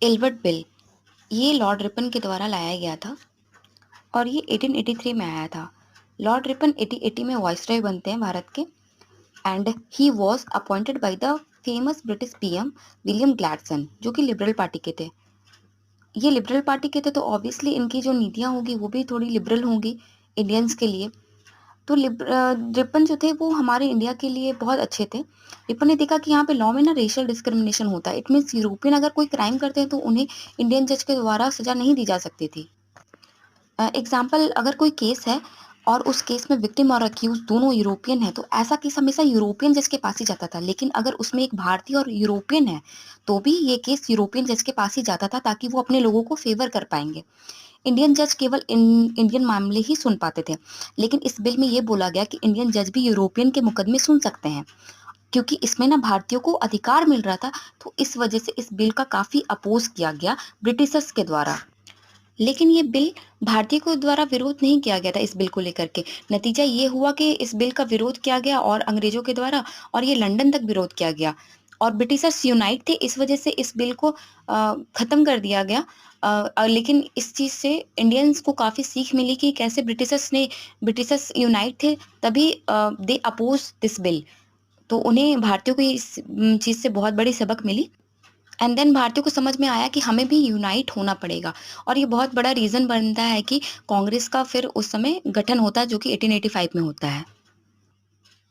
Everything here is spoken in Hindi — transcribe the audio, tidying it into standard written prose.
एल्बर्ट बिल, ये लॉर्ड रिपन के द्वारा लाया गया था और ये 1883 में आया था। लॉर्ड रिपन 1880 में वाइसरॉय बनते हैं भारत के and he was appointed by the famous British PM William Gladstone, जो कि लिबरल पार्टी के थे। ये लिबरल पार्टी के थे तो ऑब्वियसली इनकी जो नीतियाँ होंगी वो भी थोड़ी लिबरल होंगी इंडियंस के लिए। तो रिपन जो थे वो हमारे इंडिया के लिए बहुत अच्छे थे। रिपन ने देखा कि यहाँ पे लॉ में ना रेशियल डिस्क्रिमिनेशन होता है। इट मीन्स यूरोपियन अगर कोई क्राइम करते हैं तो उन्हें इंडियन जज के द्वारा सजा नहीं दी जा सकती थी। एग्जाम्पल, अगर कोई केस है और उस केस में विक्टिम और अक्यूज दोनों यूरोपियन है तो ऐसा केस हमेशा यूरोपियन जज के पास ही जाता था। लेकिन अगर उसमें एक भारतीय और यूरोपियन है तो भी ये केस यूरोपियन जज के पास ही जाता था, ताकि वो अपने लोगों को फेवर कर पाएंगे। इंडियन जज केवल इंडियन मामले ही सुन पाते थे। लेकिन इस बिल में ये बोला गया कि इंडियन जज भी यूरोपियन के मुकदमे सुन सकते हैं, क्योंकि इसमें ना भारतीयों को अधिकार मिल रहा था। तो इस वजह से इस बिल का काफी अपोज किया गया ब्रिटिशर्स के द्वारा। लेकिन ये बिल भारतीय को द्वारा विरोध नहीं किया गया था इस बिल को लेकर के। नतीजा ये हुआ कि इस बिल का विरोध किया गया और अंग्रेजों के द्वारा, और ये लंदन तक विरोध किया गया और ब्रिटिशर्स यूनाइट थे। इस वजह से इस बिल को खत्म कर दिया गया। लेकिन इस चीज से इंडियंस को काफी सीख मिली कि कैसे ब्रिटिशर्स यूनाइट थे, तभी दे अपोज दिस बिल। तो उन्हें भारतीयों को इस चीज से बहुत बड़ी सबक मिली एंड देन भारतीयों को समझ में आया कि हमें भी यूनाइट होना पड़ेगा। और ये बहुत बड़ा रीजन बनता है कि कांग्रेस का फिर उस समय गठन होता है, जो कि 1885 में होता है।